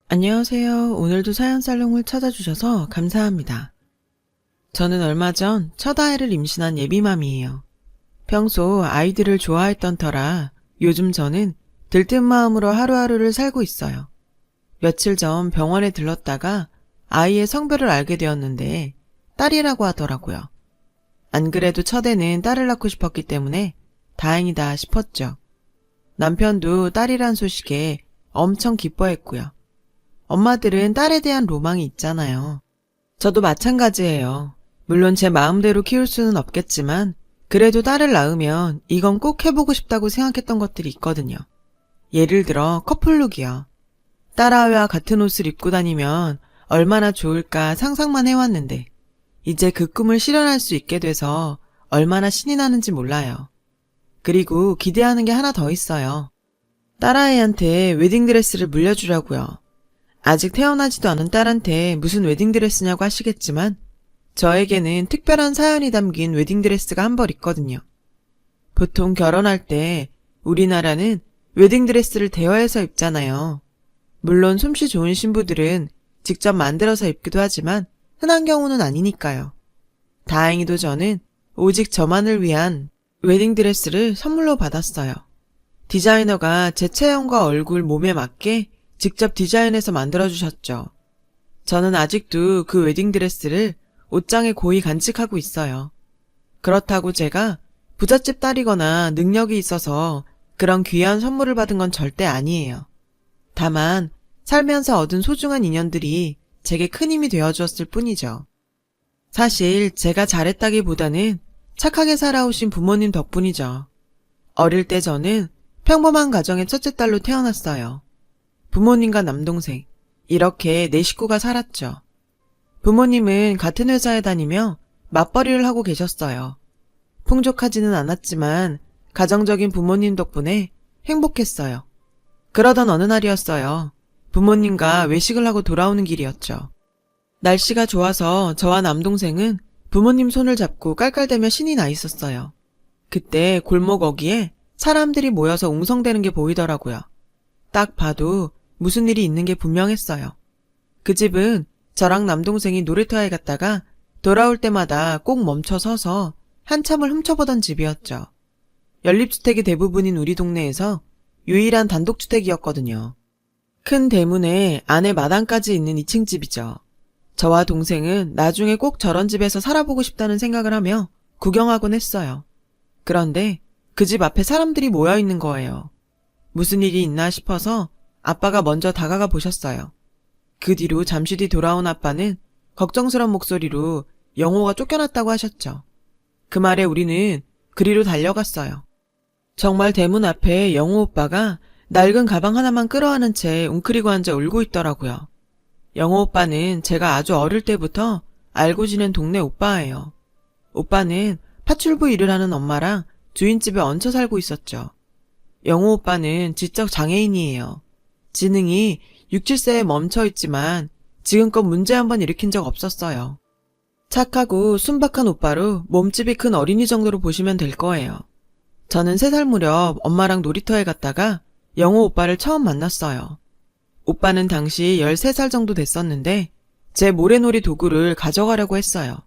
안녕하세요. 오늘도 사연살롱을 찾아주셔서 감사합니다. 저는 얼마 전 첫 아이를 임신한 예비맘이에요. 평소 아이들을 좋아했던 터라 요즘 저는 들뜬 마음으로 하루하루를 살고 있어요. 며칠 전 병원에 들렀다가 아이의 성별을 알게 되었는데 딸이라고 하더라고요. 안 그래도 첫애는 딸을 낳고 싶었기 때문에 다행이다 싶었죠. 남편도 딸이란 소식에 엄청 기뻐했고요. 엄마들은 딸에 대한 로망이 있잖아요. 저도 마찬가지예요. 물론 제 마음대로 키울 수는 없겠지만 그래도 딸을 낳으면 이건 꼭 해보고 싶다고 생각했던 것들이 있거든요. 예를 들어 커플룩이요. 딸아이와 같은 옷을 입고 다니면 얼마나 좋을까 상상만 해왔는데 이제 그 꿈을 실현할 수 있게 돼서 얼마나 신이 나는지 몰라요. 그리고 기대하는 게 하나 더 있어요. 딸아이한테 웨딩드레스를 물려주려고요. 아직 태어나지도 않은 딸한테 무슨 웨딩드레스냐고 하시겠지만 저에게는 특별한 사연이 담긴 웨딩드레스가 한 벌 있거든요. 보통 결혼할 때 우리나라는 웨딩드레스를 대여해서 입잖아요. 물론 솜씨 좋은 신부들은 직접 만들어서 입기도 하지만 흔한 경우는 아니니까요. 다행히도 저는 오직 저만을 위한 웨딩드레스를 선물로 받았어요. 디자이너가 제 체형과 얼굴, 몸에 맞게 직접 디자인해서 만들어주셨죠. 저는 아직도 그 웨딩드레스를 옷장에 고이 간직하고 있어요. 그렇다고 제가 부잣집 딸이거나 능력이 있어서 그런 귀한 선물을 받은 건 절대 아니에요. 다만 살면서 얻은 소중한 인연들이 제게 큰 힘이 되어주었을 뿐이죠. 사실 제가 잘했다기보다는 착하게 살아오신 부모님 덕분이죠. 어릴 때 저는 평범한 가정의 첫째 딸로 태어났어요. 부모님과 남동생, 이렇게 네 식구가 살았죠. 부모님은 같은 회사에 다니며 맞벌이를 하고 계셨어요. 풍족하지는 않았지만 가정적인 부모님 덕분에 행복했어요. 그러던 어느 날이었어요. 부모님과 외식을 하고 돌아오는 길이었죠. 날씨가 좋아서 저와 남동생은 부모님 손을 잡고 깔깔대며 신이 나 있었어요. 그때 골목 어귀에 사람들이 모여서 웅성대는 게 보이더라고요. 딱 봐도 무슨 일이 있는 게 분명했어요. 그 집은 저랑 남동생이 놀이터에 갔다가 돌아올 때마다 꼭 멈춰 서서 한참을 훔쳐보던 집이었죠. 연립주택이 대부분인 우리 동네에서 유일한 단독주택이었거든요. 큰 대문에 안에 마당까지 있는 2층 집이죠. 저와 동생은 나중에 꼭 저런 집에서 살아보고 싶다는 생각을 하며 구경하곤 했어요. 그런데 그 집 앞에 사람들이 모여 있는 거예요. 무슨 일이 있나 싶어서 아빠가 먼저 다가가 보셨어요. 그 뒤로 잠시 뒤 돌아온 아빠는 걱정스러운 목소리로 영호가 쫓겨났다고 하셨죠. 그 말에 우리는 그리로 달려갔어요. 정말 대문 앞에 영호 오빠가 낡은 가방 하나만 끌어안은 채 웅크리고 앉아 울고 있더라고요. 영호 오빠는 제가 아주 어릴 때부터 알고 지낸 동네 오빠예요. 오빠는 파출부 일을 하는 엄마랑 주인집에 얹혀 살고 있었죠. 영호 오빠는 지적 장애인이에요. 지능이 6, 7세에 멈춰 있지만 지금껏 문제 한번 일으킨 적 없었어요. 착하고 순박한 오빠로 몸집이 큰 어린이 정도로 보시면 될 거예요. 저는 3살 무렵 엄마랑 놀이터에 갔다가 영호 오빠를 처음 만났어요. 오빠는 당시 13살 정도 됐었는데 제 모래놀이 도구를 가져가려고 했어요.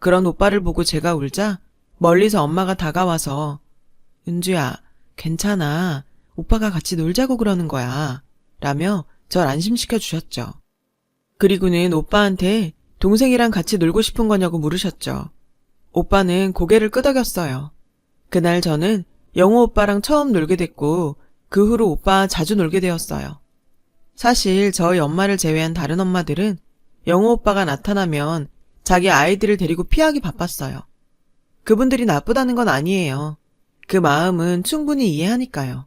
그런 오빠를 보고 제가 울자 멀리서 엄마가 다가와서 은주야, 괜찮아. 오빠가 같이 놀자고 그러는 거야. 라며 절 안심시켜 주셨죠. 그리고는 오빠한테 동생이랑 같이 놀고 싶은 거냐고 물으셨죠. 오빠는 고개를 끄덕였어요. 그날 저는 영호 오빠랑 처음 놀게 됐고 그 후로 오빠 자주 놀게 되었어요. 사실 저희 엄마를 제외한 다른 엄마들은 영호 오빠가 나타나면 자기 아이들을 데리고 피하기 바빴어요. 그분들이 나쁘다는 건 아니에요. 그 마음은 충분히 이해하니까요.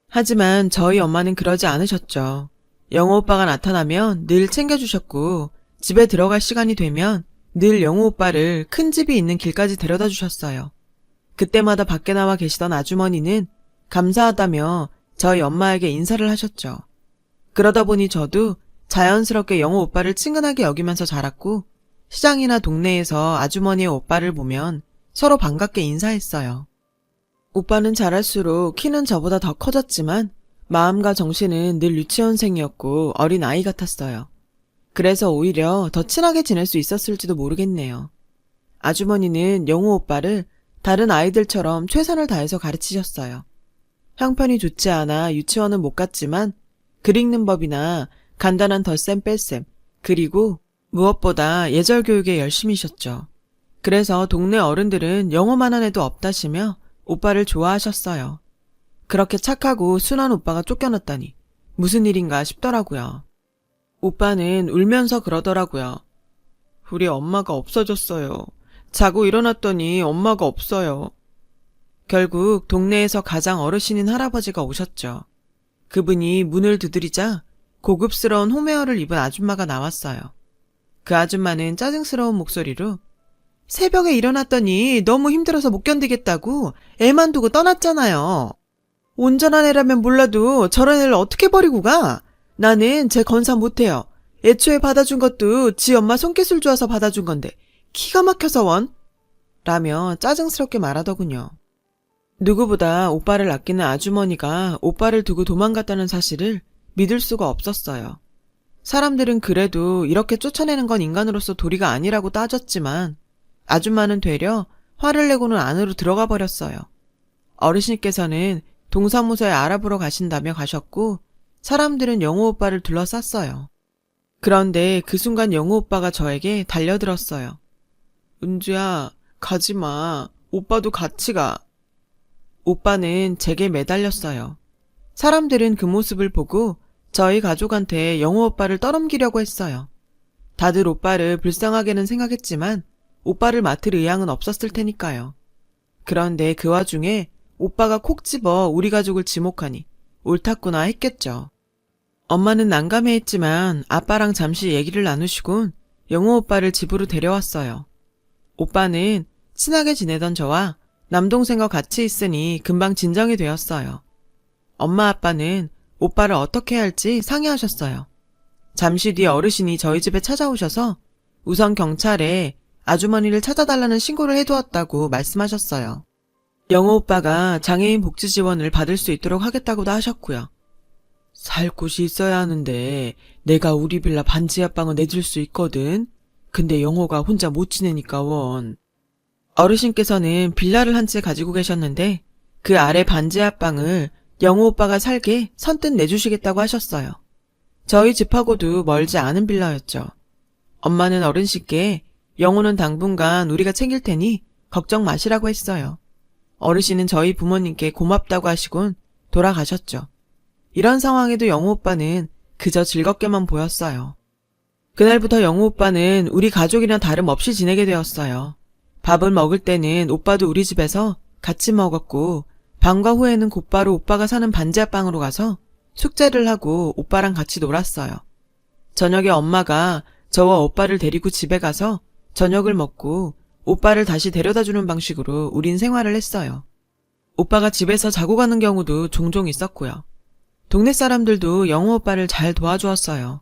하지만 저희 엄마는 그러지 않으셨죠. 영호 오빠가 나타나면 늘 챙겨주셨고 집에 들어갈 시간이 되면 늘 영호 오빠를 큰 집이 있는 길까지 데려다 주셨어요. 그때마다 밖에 나와 계시던 아주머니는 감사하다며 저희 엄마에게 인사를 하셨죠. 그러다 보니 저도 자연스럽게 영호 오빠를 친근하게 여기면서 자랐고 시장이나 동네에서 아주머니의 오빠를 보면 서로 반갑게 인사했어요. 오빠는 자랄수록 키는 저보다 더 커졌지만 마음과 정신은 늘 유치원생이었고 어린 아이 같았어요. 그래서 오히려 더 친하게 지낼 수 있었을지도 모르겠네요. 아주머니는 영호 오빠를 다른 아이들처럼 최선을 다해서 가르치셨어요. 형편이 좋지 않아 유치원은 못 갔지만 글 읽는 법이나 간단한 덧셈 뺄셈, 그리고 무엇보다 예절 교육에 열심히셨죠. 그래서 동네 어른들은 영어만한 애도 없다시며 오빠를 좋아하셨어요. 그렇게 착하고 순한 오빠가 쫓겨났다니 무슨 일인가 싶더라고요. 오빠는 울면서 그러더라고요. 우리 엄마가 없어졌어요. 자고 일어났더니 엄마가 없어요. 결국 동네에서 가장 어르신인 할아버지가 오셨죠. 그분이 문을 두드리자 고급스러운 홈웨어를 입은 아줌마가 나왔어요. 그 아줌마는 짜증스러운 목소리로 새벽에 일어났더니 너무 힘들어서 못 견디겠다고 애만 두고 떠났잖아요. 온전한 애라면 몰라도 저런 애를 어떻게 버리고 가? 나는 제 건사 못해요. 애초에 받아준 것도 지 엄마 손기술 좋아서 받아준 건데 기가 막혀서 원? 라며 짜증스럽게 말하더군요. 누구보다 오빠를 아끼는 아주머니가 오빠를 두고 도망갔다는 사실을 믿을 수가 없었어요. 사람들은 그래도 이렇게 쫓아내는 건 인간으로서 도리가 아니라고 따졌지만 아줌마는 되려 화를 내고는 안으로 들어가 버렸어요. 어르신께서는 동사무소에 알아보러 가신다며 가셨고 사람들은 영호 오빠를 둘러쌌어요. 그런데 그 순간 영호 오빠가 저에게 달려들었어요. 은주야, 가지마. 오빠도 같이 가. 오빠는 제게 매달렸어요. 사람들은 그 모습을 보고 저희 가족한테 영호 오빠를 떠넘기려고 했어요. 다들 오빠를 불쌍하게는 생각했지만 오빠를 맡을 의향은 없었을 테니까요. 그런데 그 와중에 오빠가 콕 집어 우리 가족을 지목하니 옳았구나 했겠죠. 엄마는 난감해했지만 아빠랑 잠시 얘기를 나누시곤 영호 오빠를 집으로 데려왔어요. 오빠는 친하게 지내던 저와 남동생과 같이 있으니 금방 진정이 되었어요. 엄마 아빠는 오빠를 어떻게 할지 상의하셨어요. 잠시 뒤 어르신이 저희 집에 찾아오셔서 우선 경찰에 아주머니를 찾아달라는 신고를 해두었다고 말씀하셨어요. 영호 오빠가 장애인 복지 지원을 받을 수 있도록 하겠다고도 하셨고요. 살 곳이 있어야 하는데 내가 우리 빌라 반지 하방은 내줄 수 있거든. 근데 영호가 혼자 못 지내니까 원. 어르신께서는 빌라를 한 채 가지고 계셨는데 그 아래 반지 하방을 영호 오빠가 살게 선뜻 내주시겠다고 하셨어요. 저희 집하고도 멀지 않은 빌라였죠. 엄마는 어른씨께 영호는 당분간 우리가 챙길 테니 걱정 마시라고 했어요. 어르신은 저희 부모님께 고맙다고 하시곤 돌아가셨죠. 이런 상황에도 영호 오빠는 그저 즐겁게만 보였어요. 그날부터 영호 오빠는 우리 가족이랑 다름없이 지내게 되었어요. 밥을 먹을 때는 오빠도 우리 집에서 같이 먹었고 방과 후에는 곧바로 오빠가 사는 반지하방으로 가서 숙제를 하고 오빠랑 같이 놀았어요. 저녁에 엄마가 저와 오빠를 데리고 집에 가서 저녁을 먹고 오빠를 다시 데려다주는 방식으로 우린 생활을 했어요. 오빠가 집에서 자고 가는 경우도 종종 있었고요. 동네 사람들도 영호 오빠를 잘 도와주었어요.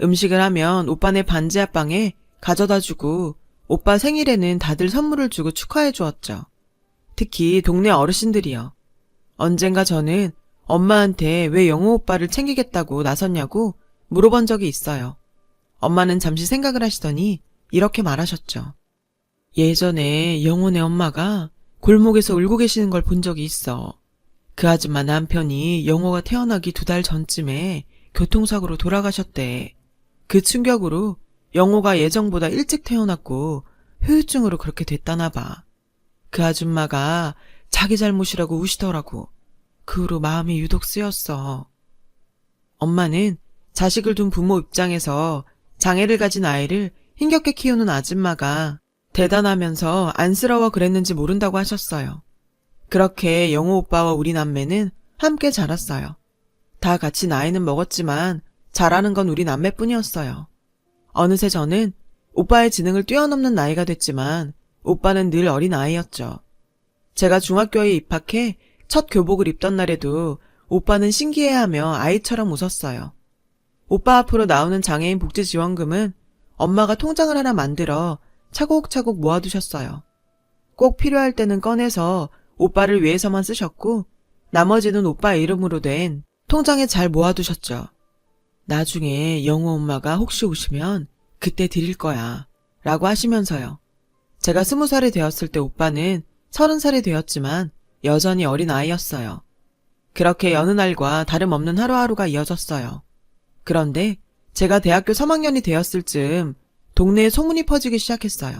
음식을 하면 오빠네 반지하방에 가져다주고 오빠 생일에는 다들 선물을 주고 축하해 주었죠. 특히 동네 어르신들이요. 언젠가 저는 엄마한테 왜 영호 오빠를 챙기겠다고 나섰냐고 물어본 적이 있어요. 엄마는 잠시 생각을 하시더니 이렇게 말하셨죠. 예전에 영호네 엄마가 골목에서 울고 계시는 걸 본 적이 있어. 그 아줌마 남편이 영호가 태어나기 2달 전쯤에 교통사고로 돌아가셨대. 그 충격으로 영호가 예정보다 일찍 태어났고 후유증으로 그렇게 됐다나 봐. 그 아줌마가 자기 잘못이라고 우시더라고. 그 후로 마음이 유독 쓰였어. 엄마는 자식을 둔 부모 입장에서 장애를 가진 아이를 힘겹게 키우는 아줌마가 대단하면서 안쓰러워 그랬는지 모른다고 하셨어요. 그렇게 영호 오빠와 우리 남매는 함께 자랐어요. 다 같이 나이는 먹었지만 잘하는 건 우리 남매뿐이었어요. 어느새 저는 오빠의 지능을 뛰어넘는 나이가 됐지만 오빠는 늘 어린 아이였죠. 제가 중학교에 입학해 첫 교복을 입던 날에도 오빠는 신기해하며 아이처럼 웃었어요. 오빠 앞으로 나오는 장애인 복지지원금은 엄마가 통장을 하나 만들어 차곡차곡 모아두셨어요. 꼭 필요할 때는 꺼내서 오빠를 위해서만 쓰셨고 나머지는 오빠 이름으로 된 통장에 잘 모아두셨죠. 나중에 영호 엄마가 혹시 오시면 그때 드릴 거야 라고 하시면서요. 제가 20살이 되었을 때 오빠는 30살이 되었지만 여전히 어린 아이였어요. 그렇게 여느 날과 다름없는 하루하루가 이어졌어요. 그런데 제가 대학교 3학년이 되었을 즈음 동네에 소문이 퍼지기 시작했어요.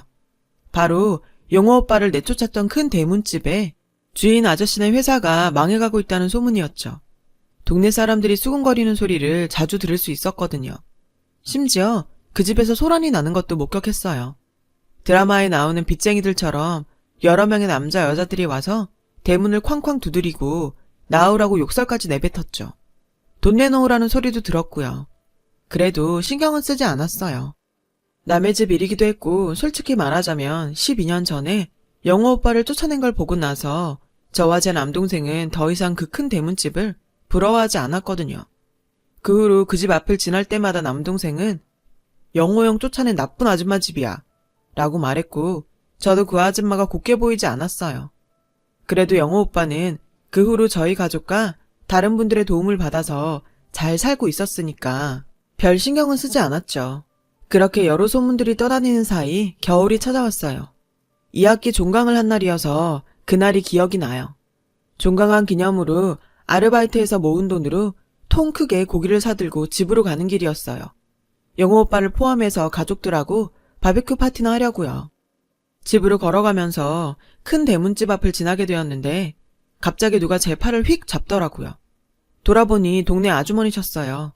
바로 영호 오빠를 내쫓았던 큰 대문집에 주인 아저씨네 회사가 망해가고 있다는 소문이었죠. 동네 사람들이 수군거리는 소리를 자주 들을 수 있었거든요. 심지어 그 집에서 소란이 나는 것도 목격했어요. 드라마에 나오는 빚쟁이들처럼 여러 명의 남자 여자들이 와서 대문을 쾅쾅 두드리고 나오라고 욕설까지 내뱉었죠. 돈 내놓으라는 소리도 들었고요. 그래도 신경은 쓰지 않았어요. 남의 집 일이기도 했고 솔직히 말하자면 12년 전에 영호 오빠를 쫓아낸 걸 보고 나서 저와 제 남동생은 더 이상 그 큰 대문집을 부러워하지 않았거든요. 그 후로 그 집 앞을 지날 때마다 남동생은 영호 형 쫓아낸 나쁜 아줌마 집이야 라고 말했고 저도 그 아줌마가 곱게 보이지 않았어요. 그래도 영호 오빠는 그 후로 저희 가족과 다른 분들의 도움을 받아서 잘 살고 있었으니까 별 신경은 쓰지 않았죠. 그렇게 여러 소문들이 떠다니는 사이 겨울이 찾아왔어요. 2학기 종강을 한 날이어서 그날이 기억이 나요. 종강한 기념으로 아르바이트에서 모은 돈으로 통 크게 고기를 사들고 집으로 가는 길이었어요. 영호 오빠를 포함해서 가족들하고 바비큐 파티나 하려고요. 집으로 걸어가면서 큰 대문집 앞을 지나게 되었는데 갑자기 누가 제 팔을 휙 잡더라고요. 돌아보니 동네 아주머니셨어요.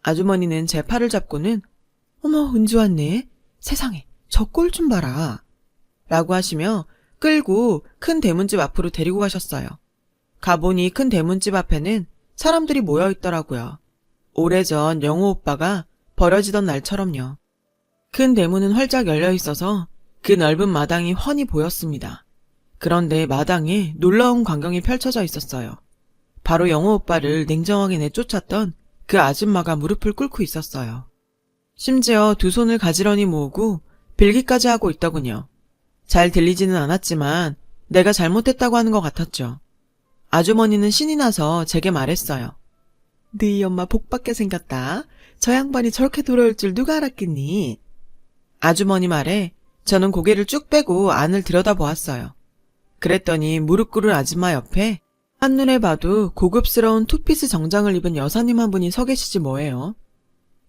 아주머니는 제 팔을 잡고는 어머 은주 왔네. 세상에 저 꼴 좀 봐라. 라고 하시며 끌고 큰 대문집 앞으로 데리고 가셨어요. 가보니 큰 대문집 앞에는 사람들이 모여 있더라고요. 오래전 영호 오빠가 버려지던 날처럼요. 큰 대문은 활짝 열려 있어서 그 넓은 마당이 훤히 보였습니다. 그런데 마당에 놀라운 광경이 펼쳐져 있었어요. 바로 영호 오빠를 냉정하게 내쫓았던 그 아줌마가 무릎을 꿇고 있었어요. 심지어 두 손을 가지런히 모으고 빌기까지 하고 있더군요. 잘 들리지는 않았지만 내가 잘못했다고 하는 것 같았죠. 아주머니는 신이 나서 제게 말했어요. 너희 엄마 복받게 생겼다. 저 양반이 저렇게 돌아올 줄 누가 알았겠니? 아주머니 말에 저는 고개를 쭉 빼고 안을 들여다보았어요. 그랬더니 무릎 꿇은 아줌마 옆에 한눈에 봐도 고급스러운 투피스 정장을 입은 여사님 한 분이 서 계시지 뭐예요.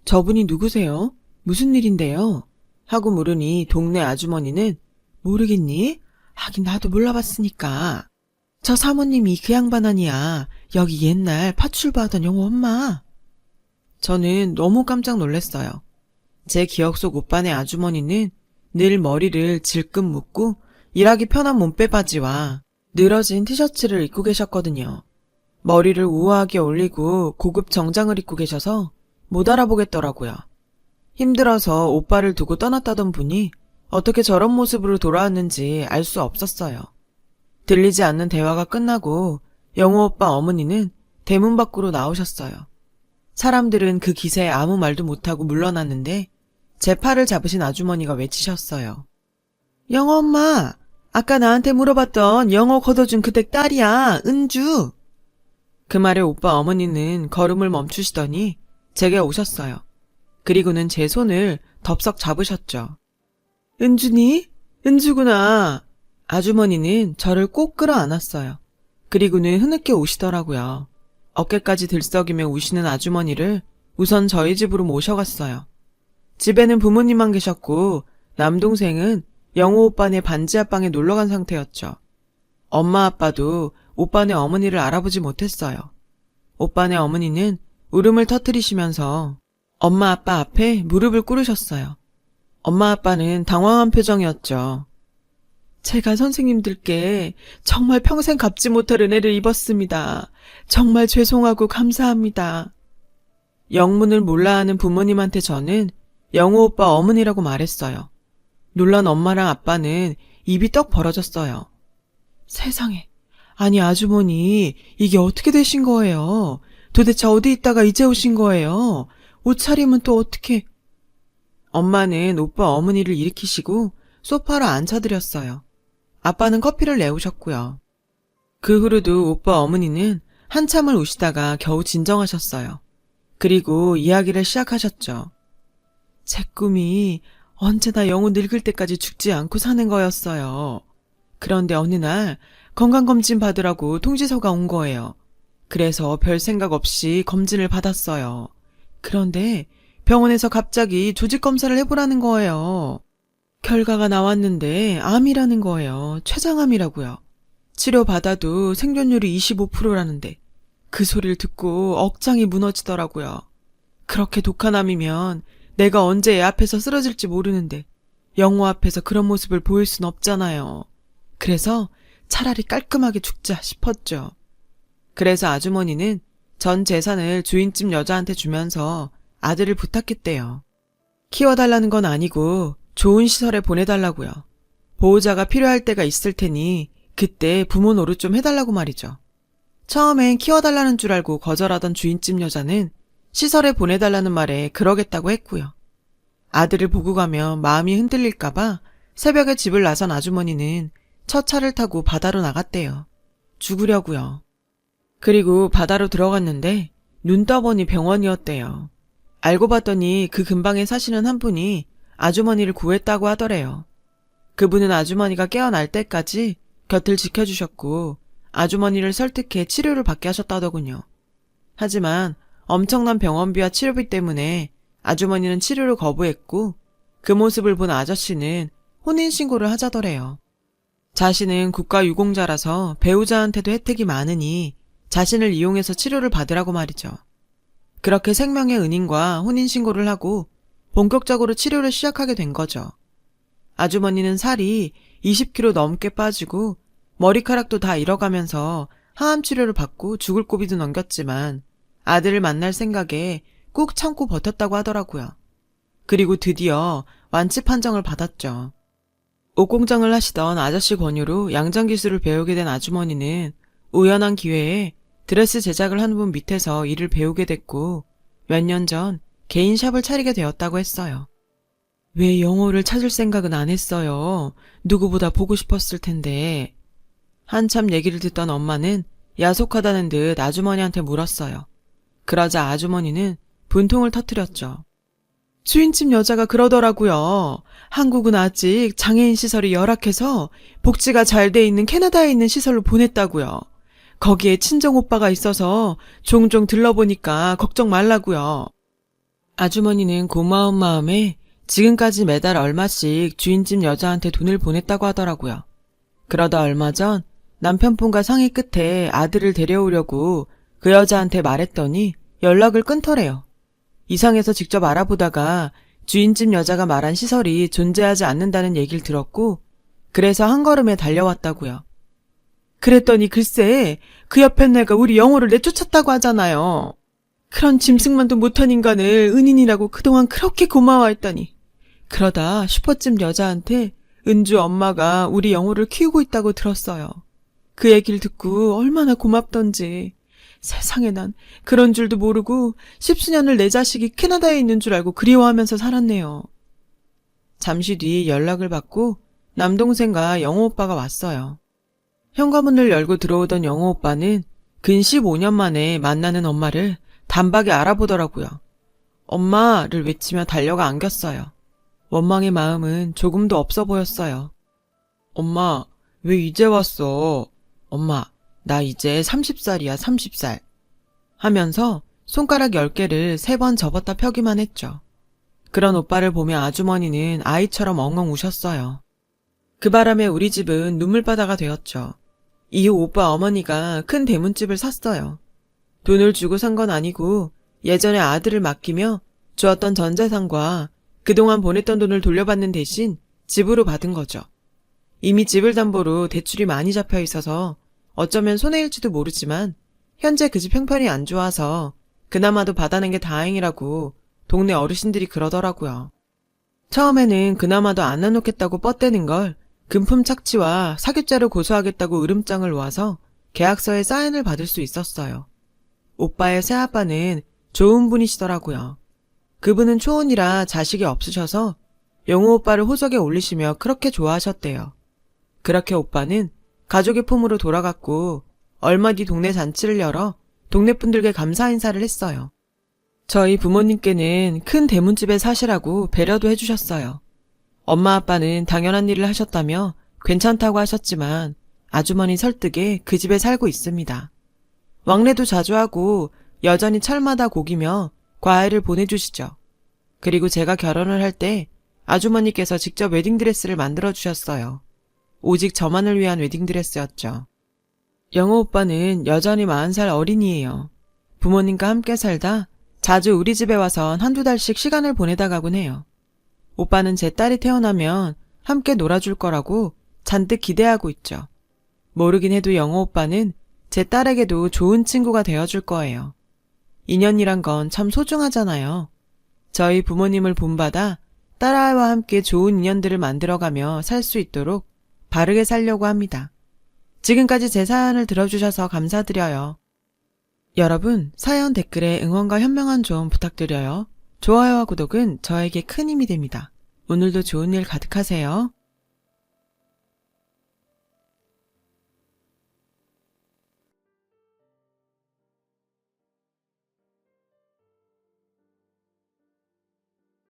저분이 누구세요? 무슨 일인데요? 하고 물으니 동네 아주머니는 모르겠니? 하긴 나도 몰라봤으니까. 저 사모님이 그 양반 아니야. 여기 옛날 파출부하던 영호 엄마. 저는 너무 깜짝 놀랐어요. 제 기억 속 오빠네 아주머니는 늘 머리를 질끈 묶고 일하기 편한 몸빼 바지와 늘어진 티셔츠를 입고 계셨거든요. 머리를 우아하게 올리고 고급 정장을 입고 계셔서 못 알아보겠더라고요. 힘들어서 오빠를 두고 떠났다던 분이 어떻게 저런 모습으로 돌아왔는지 알 수 없었어요. 들리지 않는 대화가 끝나고 영호 오빠 어머니는 대문 밖으로 나오셨어요. 사람들은 그 기세에 아무 말도 못하고 물러났는데 제 팔을 잡으신 아주머니가 외치셨어요. 영호 엄마, 아까 나한테 물어봤던 영호 걷어준 그 댁 딸이야, 은주. 그 말에 오빠 어머니는 걸음을 멈추시더니 제게 오셨어요. 그리고는 제 손을 덥석 잡으셨죠. 은주니? 은주구나. 아주머니는 저를 꼭 끌어안았어요. 그리고는 흐느껴 우시더라고요. 어깨까지 들썩이며 우시는 아주머니를 우선 저희 집으로 모셔갔어요. 집에는 부모님만 계셨고 남동생은 영호 오빠네 반지 앞방에 놀러간 상태였죠. 엄마 아빠도 오빠네 어머니를 알아보지 못했어요. 오빠네 어머니는 울음을 터뜨리시면서 엄마 아빠 앞에 무릎을 꿇으셨어요. 엄마 아빠는 당황한 표정이었죠. 제가 선생님들께 정말 평생 갚지 못할 은혜를 입었습니다. 정말 죄송하고 감사합니다. 영문을 몰라하는 부모님한테 저는 영호 오빠 어머니라고 말했어요. 놀란 엄마랑 아빠는 입이 떡 벌어졌어요. 세상에, 아니 아주머니 이게 어떻게 되신 거예요? 도대체 어디 있다가 이제 오신 거예요? 옷차림은 또 어떻게... 엄마는 오빠 어머니를 일으키시고 소파로 앉혀드렸어요. 아빠는 커피를 내오셨고요. 그 후로도 오빠 어머니는 한참을 우시다가 겨우 진정하셨어요. 그리고 이야기를 시작하셨죠. 제 꿈이 언제나 영우 늙을 때까지 죽지 않고 사는 거였어요. 그런데 어느 날 건강검진 받으라고 통지서가 온 거예요. 그래서 별 생각 없이 검진을 받았어요. 그런데 병원에서 갑자기 조직검사를 해보라는 거예요. 결과가 나왔는데 암이라는 거예요. 췌장암이라고요. 치료받아도 생존율이 25%라는데 그 소리를 듣고 억장이 무너지더라고요. 그렇게 독한 암이면 내가 언제 애 앞에서 쓰러질지 모르는데 영호 앞에서 그런 모습을 보일 순 없잖아요. 그래서 차라리 깔끔하게 죽자 싶었죠. 그래서 아주머니는 전 재산을 주인집 여자한테 주면서 아들을 부탁했대요. 키워달라는 건 아니고 좋은 시설에 보내달라고요. 보호자가 필요할 때가 있을 테니 그때 부모 노릇 좀 해달라고 말이죠. 처음엔 키워달라는 줄 알고 거절하던 주인집 여자는 시설에 보내달라는 말에 그러겠다고 했고요. 아들을 보고 가면 마음이 흔들릴까봐 새벽에 집을 나선 아주머니는 첫 차를 타고 바다로 나갔대요. 죽으려고요. 그리고 바다로 들어갔는데 눈 떠보니 병원이었대요. 알고 봤더니 그 근방에 사시는 한 분이 아주머니를 구했다고 하더래요. 그분은 아주머니가 깨어날 때까지 곁을 지켜주셨고 아주머니를 설득해 치료를 받게 하셨다더군요. 하지만 엄청난 병원비와 치료비 때문에 아주머니는 치료를 거부했고 그 모습을 본 아저씨는 혼인신고를 하자더래요. 자신은 국가유공자라서 배우자한테도 혜택이 많으니 자신을 이용해서 치료를 받으라고 말이죠. 그렇게 생명의 은인과 혼인신고를 하고 본격적으로 치료를 시작하게 된 거죠. 아주머니는 살이 20kg 넘게 빠지고 머리카락도 다 잃어가면서 항암 치료를 받고 죽을 고비도 넘겼지만 아들을 만날 생각에 꾹 참고 버텼다고 하더라고요. 그리고 드디어 완치 판정을 받았죠. 옷공장을 하시던 아저씨 권유로 양장기술을 배우게 된 아주머니는 우연한 기회에 드레스 제작을 하는 분 밑에서 일을 배우게 됐고 몇 년 전 개인 샵을 차리게 되었다고 했어요. 왜 영호를 찾을 생각은 안 했어요? 누구보다 보고 싶었을 텐데. 한참 얘기를 듣던 엄마는 야속하다는 듯 아주머니한테 물었어요. 그러자 아주머니는 분통을 터뜨렸죠. 주인집 여자가 그러더라고요. 한국은 아직 장애인 시설이 열악해서 복지가 잘 돼 있는 캐나다에 있는 시설로 보냈다고요. 거기에 친정 오빠가 있어서 종종 들러보니까 걱정 말라고요. 아주머니는 고마운 마음에 지금까지 매달 얼마씩 주인집 여자한테 돈을 보냈다고 하더라고요. 그러다 얼마 전 남편분과 상의 끝에 아들을 데려오려고 그 여자한테 말했더니 연락을 끊더래요. 이상해서 직접 알아보다가 주인집 여자가 말한 시설이 존재하지 않는다는 얘기를 들었고 그래서 한 걸음에 달려왔다고요. 그랬더니 글쎄 그 옆에 내가 우리 영호를 내쫓았다고 하잖아요. 그런 짐승만도 못한 인간을 은인이라고 그동안 그렇게 고마워했더니 그러다 슈퍼집 여자한테 은주 엄마가 우리 영호를 키우고 있다고 들었어요. 그 얘기를 듣고 얼마나 고맙던지. 세상에 난 그런 줄도 모르고 10수년을 내 자식이 캐나다에 있는 줄 알고 그리워하면서 살았네요. 잠시 뒤 연락을 받고 남동생과 영호 오빠가 왔어요. 현관문을 열고 들어오던 영호 오빠는 근 15년 만에 만나는 엄마를 단박에 알아보더라고요. 엄마를 외치며 달려가 안겼어요. 원망의 마음은 조금도 없어 보였어요. 엄마, 왜 이제 왔어? 엄마, 나 이제 30살이야, 30살. 하면서 손가락 10개를 3번 접었다 펴기만 했죠. 그런 오빠를 보며 아주머니는 아이처럼 엉엉 우셨어요. 그 바람에 우리 집은 눈물바다가 되었죠. 이후 오빠 어머니가 큰 대문집을 샀어요. 돈을 주고 산 건 아니고 예전에 아들을 맡기며 주었던 전 재산과 그동안 보냈던 돈을 돌려받는 대신 집으로 받은 거죠. 이미 집을 담보로 대출이 많이 잡혀 있어서 어쩌면 손해일지도 모르지만 현재 그 집 형편이 안 좋아서 그나마도 받아낸 게 다행이라고 동네 어르신들이 그러더라고요. 처음에는 그나마도 안 나놓겠다고 뻗대는 걸 금품 착취와 사기죄로 고소하겠다고 으름장을 놓아서 계약서에 사인을 받을 수 있었어요. 오빠의 새아빠는 좋은 분이시더라고요. 그분은 초혼이라 자식이 없으셔서 영호 오빠를 호적에 올리시며 그렇게 좋아하셨대요. 그렇게 오빠는 가족의 품으로 돌아갔고 얼마 뒤 동네 잔치를 열어 동네 분들께 감사 인사를 했어요. 저희 부모님께는 큰 대문집에 사시라고 배려도 해주셨어요. 엄마 아빠는 당연한 일을 하셨다며 괜찮다고 하셨지만 아주머니 설득에 그 집에 살고 있습니다. 왕래도 자주 하고 여전히 철마다 고기며 과일을 보내주시죠. 그리고 제가 결혼을 할 때 아주머니께서 직접 웨딩드레스를 만들어주셨어요. 오직 저만을 위한 웨딩드레스였죠. 영호 오빠는 여전히 40살 어린이에요. 부모님과 함께 살다 자주 우리 집에 와선 한두 달씩 시간을 보내다 가곤 해요. 오빠는 제 딸이 태어나면 함께 놀아줄 거라고 잔뜩 기대하고 있죠. 모르긴 해도 영호 오빠는 제 딸에게도 좋은 친구가 되어줄 거예요. 인연이란 건 참 소중하잖아요. 저희 부모님을 본받아 딸아이와 함께 좋은 인연들을 만들어가며 살 수 있도록 바르게 살려고 합니다. 지금까지 제 사연을 들어주셔서 감사드려요. 여러분, 사연 댓글에 응원과 현명한 조언 부탁드려요. 좋아요와 구독은 저에게 큰 힘이 됩니다. 오늘도 좋은 일 가득하세요.